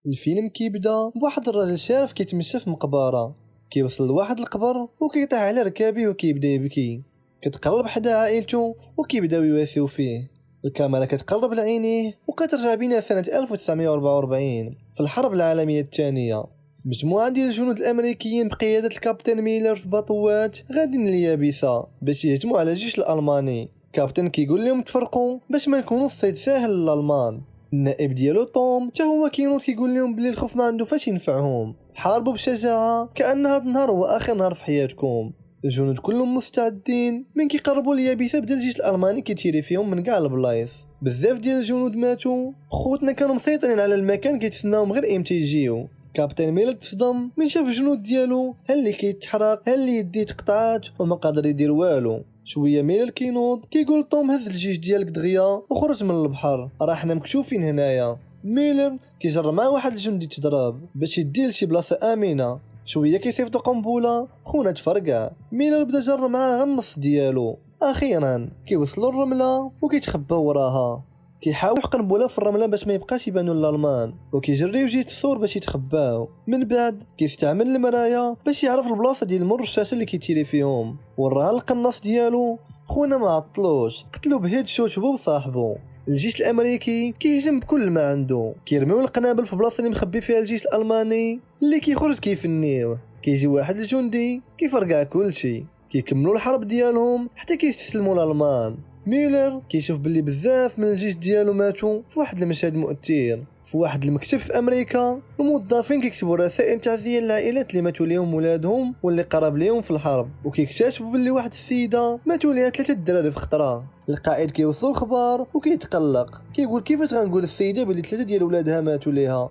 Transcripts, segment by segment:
الفيلم كيبدا بواحد الراجل شارف كيتمشى في مقبره، كيوصل لواحد القبر وكيطيح على ركابيه وكيبدا يبكي. كتقرب حدا عائلته وكيبداو يواسيو فيه. الكاميرا كتقرب لعينيه وكترجع بينا سنة 1944 في الحرب العالمية الثانية. مجموعة ديال الجنود الأمريكيين بقيادة الكابتن ميلر في بطوات غادين لليابسة باش يهجموا على الجيش الألماني. كابتن كيقول لهم تفرقوا باش ما يكونوا الصيد ساهل للألمان. النائب ديالو توم حتى هو كينوض كيقول لهم بلي الخوف ما عنده فاش ينفعهم، حاربوا بشجاعة كأن هذا النهار هو آخر نهار في حياتكم. الجنود كلهم مستعدين. من كيقربوا اليابسة بدا الجيش الألماني كيتيري فيهم من كاع البلايص. بزاف ديال الجنود ماتوا. خوتنا كانوا مسيطرين على المكان كيتسناوهم غير امتى يجيو. كابتن ميلر تصدم من شاف الجنود ديالو، ها اللي كيتحرق ها اللي يديه تقطعات وما قادر يدير والو. شويه ميلر كينوض كيقول طوم هز الجيش ديالك دغيا وخرج من البحر، راه حنا مكشوفين هنايا. ميلر كيجر مع واحد الجندي تضرب باش يديه لشي بلاصه امنه. شويه كيصيفطو قنبله خونا تفرقع. ميلر بدا جر معاه غير النص ديالو. اخيرا كيوصلوا الرمله وكيتخباو وراها. كيحاول يحقن بولا في الرمله باش ما يبقاش يبانوا الالمان، وكيجريو جهه السور باش يتخباو. من بعد كيستعمل المرايا باش يعرف البلاصه ديال المر الشاشه اللي كيتيري فيهم. وراها القناص ديالو. خونا ما عطلوش، قتلو بهيد شوت هو وصاحبو. الجيش الامريكي كيهجم بكل ما عنده، كيرميو القنابل في بلاصه اللي مخبي فيها الجيش الالماني اللي كيخرج كيفنيوه. كيجي واحد الجندي كيفرقع كلشي. كيكملوا الحرب ديالهم حتى كيستسلموا الالمان. ميلر كيشوف باللي بزاف من الجيش ديالو ماتوا في واحد المشهد مؤثر. في واحد المكتب في امريكا الموظفين كيكتبوا رسائل تعزيه للعائلات اللي ماتوا ليهم ولادهم واللي قرب ليهم في الحرب، وكيكتشفوا باللي واحد السيده ماتوا ليها 3 الدراري في خطره. القائد كيوصل الخبر وكيتقلق، كيقول كيفاش غنقول السيده باللي 3 ديال ولادها ماتوا ليها.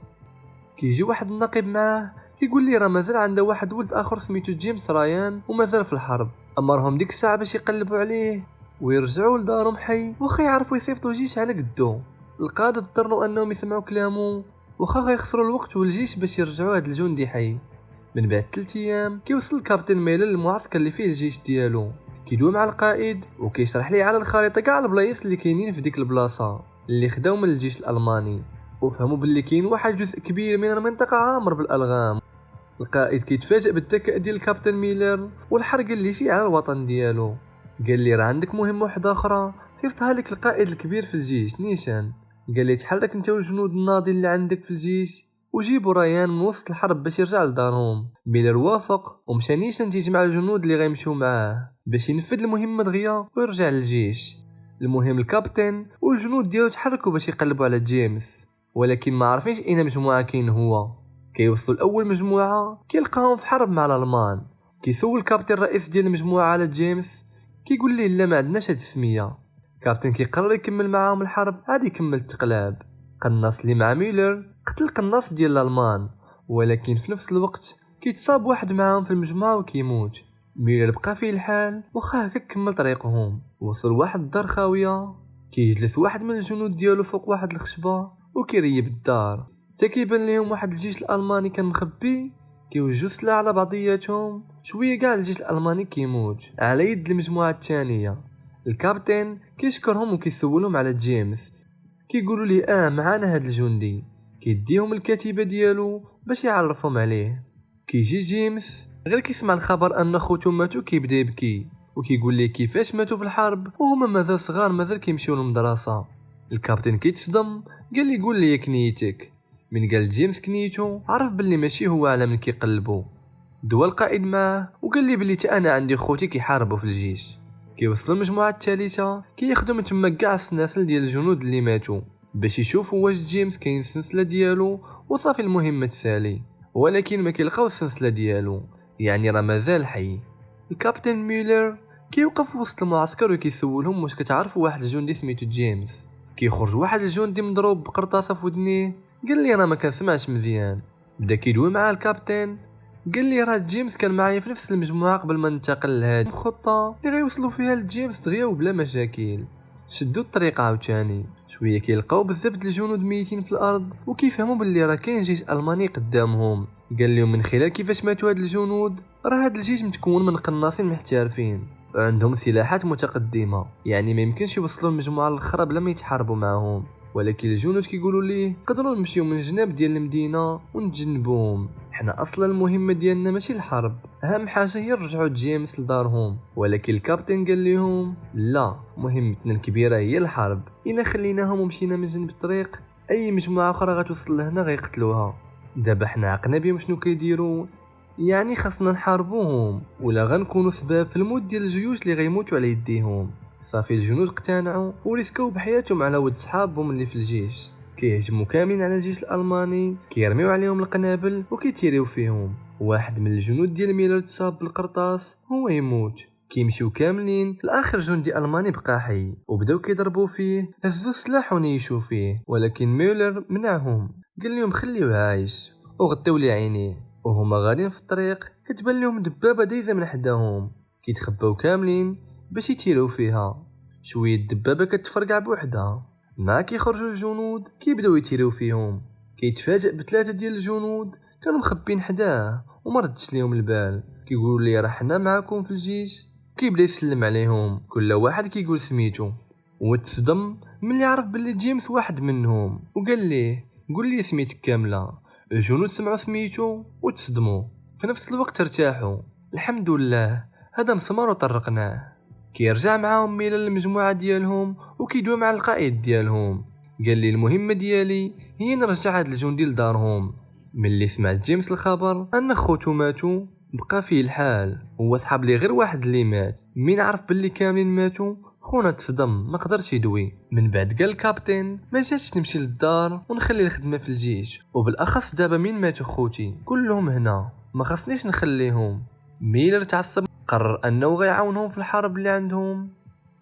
كيجي واحد النقيب معاه كيقول لي راه مازال عنده واحد ولد اخر سميتو جيمس رايان ومازال في الحرب. امرهم ديك الساعه باش يقلبوا عليه ويرجعوا لدارهم حي، واخا يعرفوا يصيفطوا جيش على قدو. القاده اضطروا انهم يسمعوا كلامه واخا غيخسروا الوقت والجيش باش يرجعوا هاد الجندي حي. من بعد 3 ايام كيوصل كابتن ميلر للمعسكر اللي فيه الجيش ديالو. كيدوي مع القائد وكيشرح ليه على الخريطه كاع البلايص اللي كاينين في ديك البلاصه اللي خداو من الجيش الالماني، وفهموا باللي كاين واحد جزء كبير من المنطقه عامر بالالغام. القائد كيتفاجئ بالذكاء ديال الكابتن ميلر والحرق اللي فيه على الوطن ديالو. قال لي راه عندك مهمه واحده اخرى صيفطها لك القائد الكبير في الجيش نيشان. قال لي تحرك انت والجنود الناضي اللي عندك في الجيش وجيبوا ريان من وسط الحرب باش يرجع لدارهم. ميلر وافق ومشى نيشان تيجمع الجنود اللي غيمشيو معاه باش ينفذ المهمه دغيا ويرجع للجيش. المهم الكابتن والجنود ديالو تحركوا باش يقلبوا على جيمس، ولكن ما عارفينش اين مجموعه كاين هو. كيوصلوا الاول مجموعه كيلقاهم في حرب مع الالمان. كيسول الكابتن الرئيس ديال المجموعه على جيمس، كيقول ليه لا ما عندناش هاد السميه. كابتن كيقرر يكمل معاهم الحرب عاد يكمل التقلاب. قناص اللي مع ميلر قتل قناص ديال الالمان، ولكن في نفس الوقت كيتصاب واحد معاهم في المجموعه وكيموت. ميلر بقى فيه الحال وخا هكا كمل طريقهم. وصل واحد الدار خاويه، كيجلس واحد من الجنود ديالو فوق واحد الخشبه وكيريب الدار. حتى كيبان ليهم واحد الجيش الالماني كان مخبي. كيوجهوا السلاح على بعضياتهم. شويه كاع الجيش الالماني كيموت على يد المجموعه الثانيه. الكابتن كيشكرهم وكيسولهم على جيمس. كيقولوا ليه معانا هاد الجندي. كيديهم الكتيبه ديالو باش يعرفهم عليه. كيجي جيمس غير كيسمع الخبر ان خوتو ماتوا كيبدا يبكي وكيقول ليه كيفاش ماتوا في الحرب وهما مازال صغار مازال كيمشيو للمدرسه. الكابتن كيتصدم، قال لي قول لي كنيتك. من قال جيمس كنيتو عرف باللي ماشي هو على من كيقلبو. دوا القائد معاه وقال لي بلي تا انا عندي خوتي كيحاربوا في الجيش. كيوصل المجموعه الثالثه كياخذوا من تما كاع السلاسل ديال الجنود اللي ماتوا باش يشوفوا واش جيمس كاين السلسله ديالو وصافي المهمه تسالي، ولكن ما كيلقاو السلسله ديالو، يعني راه مازال حي. الكابتن ميلر كيوقف وسط المعسكر وكيسولهم واش كتعرفوا واحد الجندي سميتو جيمس. كيخرج واحد الجندي مضروب بقرطاسه في ودنيه، قال لي انا ما كنسمعش مزيان. بدا كيدوي مع الكابتن، قال لي راه جيمس كان معايا في نفس المجموعه قبل ما ننتقل لهاد الخطه اللي غيوصلوا فيها لجيمس دغيا وبلا مشاكل. شدوا الطريق عاوتاني. شويه كيلقاو بزاف د الجنود ميتين في الارض وكيفهموا باللي راه كاين جيش الماني قدامهم. قال لهم من خلال كيفاش ماتوا هاد الجنود راه هاد الجيش متكون من قناصين محترفين وعندهم سلاحات متقدمه، يعني ما يمكنش يوصلوا المجموعه الاخرى بلا ما يتحاربوا معهم. ولكن الجنود كيقولوا ليه نقدروا نمشيو من الجناب ديال المدينه ونتجنبوهم، حنا اصلا المهمه ديالنا ماشي الحرب، اهم حاجه هي نرجعوا جيمس لدارهم. ولكن الكابتن قال لهم لا، مهمتنا الكبيره هي الحرب، الا خليناهم ومشينا من جنب الطريق اي مجموعه اخرى غتوصل لهنا غيقتلوها. دابا حنا عقنا بهم شنو كيديروا، يعني خاصنا نحاربوهم ولا غنكونوا سبب في الموت ديال الجيوش اللي غيموتوا على يديهم. صافي الجنود اقتنعوا وريسكوا بحياتهم على ود صحابهم اللي في الجيش. كيهجموا كاملين على الجيش الالماني، كيرميو عليهم القنابل وكيتيريو فيهم. واحد من الجنود ديال ميلر تصاب بالقرطاس هو يموت. كيمشيو كاملين، في الاخر جندي الماني بقى حي وبداو كيضربوا فيه، هزوا السلاح ونيشوا فيه، ولكن ميلر منعهم، قال لهم خليوه عايش وغطيو لي عينيه. وهما غاديين في الطريق كتبان لهم دبابه دايزه من حداهم، كيتخباو كاملين باش يتيروا فيها. شويه الدبابه كتفرقع بوحدها، مع كيخرجوا الجنود كيبداو يتيروا فيهم. كيتفاجئ بثلاثه ديال الجنود كانوا مخبين حداه وما ردش ليهم البال، كيقولوا لي راه حنا معاكم في الجيش. كيبدا يسلم عليهم، كل واحد كيقول سميتو، وتصدم ملي عرف باللي جيمس واحد منهم وقال ليه قول لي سميتك كامله. الجنود سمعوا سميتو وتصدموا، في نفس الوقت ارتاحوا، الحمد لله هذا مسمار وطرقناه. كيرجع معاهم ميلا للمجموعه ديالهم وكيدوي مع القائد ديالهم، قال لي المهمه ديالي هي نرجع هاد الجندي لدارهم. ملي سمع جيمس الخبر ان خوتو ماتوا بقى فيه الحال، هو صحاب لي غير واحد اللي مات. مين عرف باللي كاملين ماتوا خونا تصدم، ما قدرش يدوي. من بعد قال الكابتن ما جاتش نمشي للدار ونخلي الخدمه في الجيش، وبالاخص دابا مين ماتوا خوتي كلهم هنا ما خصنيش نخليهم. ميلر تعصب، قرر انه غيعاونهم في الحرب اللي عندهم،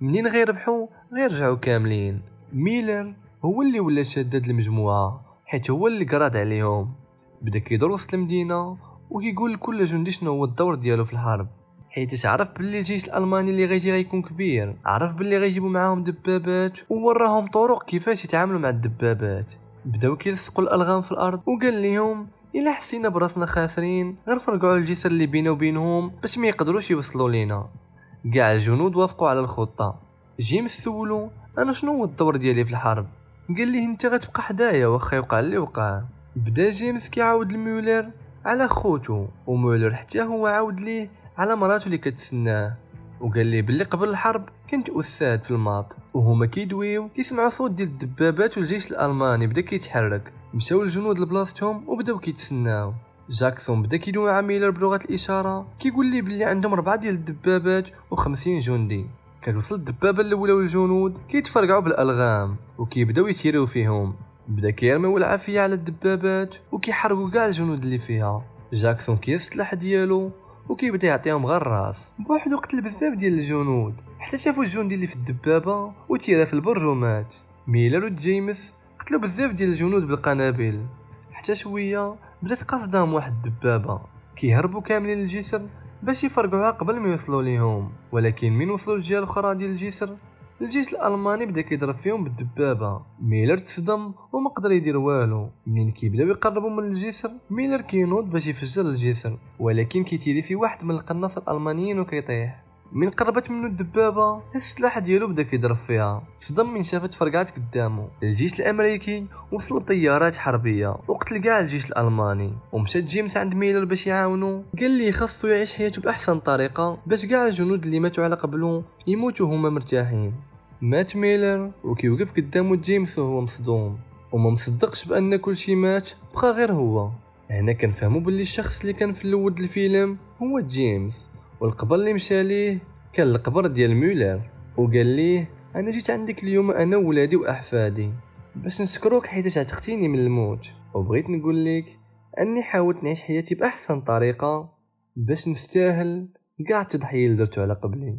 منين غيربحوا غيرجعوا كاملين. ميلر هو اللي ولا شداد المجموعه، حيت هو اللي قراد عليهم. بدا كيدور وسط المدينه وكيقول لكل جندي شنو هو الدور ديالو في الحرب، حيت عرف باللي الجيش الالماني اللي غيجي غيكون كبير، عرف باللي غيجيبوا معاهم دبابات ووراهم طرق كيفاش يتعاملوا مع الدبابات. بداو كيلصقوا الالغام في الارض وقال لهم الا حسينا براسنا خاسرين غنفرقعوا الجسر اللي بينه وبينهم باش ما يقدروش يوصلوا لينا. كاع الجنود وافقوا على الخطه. جيمس سولو انا شنو هو الدور ديالي في الحرب، قال ليه انت غتبقى حدايا واخا يوقع اللي وقع. بدا جيمس كيعاود لميولر على خوتو، وميولر حتى هو عاود ليه على مراته اللي كتسناه، وقال ليه باللي قبل الحرب كنت استاذ في الماط. وهما كيدويو كيسمعوا صوت ديال الدبابات والجيش الالماني بدا كيتحرك. مشاو الجنود لبلاصتهم وبداو كيتسناو. جاكسون بدا كيدوي مع ميلر بلغه الاشاره، كيقول ليه باللي عندهم 4 ديال الدبابات و50 جندي. كتوصل الدبابه الاولى والجنود كيتفرقعوا بالالغام وكيبداو يتيروا فيهم. بدا كيرميو العافيه على الدبابات وكيحرقوا كاع الجنود اللي فيها. جاكسون كيس السلاح ديالو وكيبدا يعطيهم غير الراس. بواحد قتل بزاف ديال الجنود حتى شافوا الجندي اللي في الدبابه وتيرا في البر ومات. ميلر وجيمس قتلوا بزاف ديال الجنود بالقنابل، حتى شويه بدات قصدهم واحد الدبابه. كيهربوا كاملين للجسر باش يفرقعوها قبل ما يوصلوا ليهم، ولكن من وصلوا للجهه الاخرى ديال الجسر الجيش الالماني بدا كيضرب فيهم بالدبابه. ميلر تصدم وما قدر يدير والو. منين كيبداو يقربوا من الجسر ميلر كينوض باش يفجر الجسر، ولكن كيتيري في واحد من القناص الالمانيين وكيطيح. من قربت منه الدبابه السلاح ديالو بدا كيضرب فيها، تصدم من شافت فرقعات قدامه. الجيش الامريكي وصل بطيارات حربيه وقتل كاع الجيش الالماني. ومشى جيمس عند ميلر باش يعاونو، قال لي خاصو يعيش حياته باحسن طريقه باش كاع الجنود اللي ماتوا على قبله يموتوا هما مرتاحين. مات ميلر وكيوقف قدامه جيمس وهو مصدوم وما مصدقش بان كل شيء مات، بقى غير هو. هنا كنفهموا باللي الشخص اللي كان في الاول الفيلم هو جيمس، والقبر اللي مشى ليه كان القبر ديال ميلر. وقال ليه انا جيت عندك اليوم انا وولادي واحفادي باش نشكروك حيت عتقتيني من الموت، وبغيت نقول لك اني حاولت نعيش حياتي باحسن طريقه باش نستاهل كاع التضحيه اللي درتو على قبلي.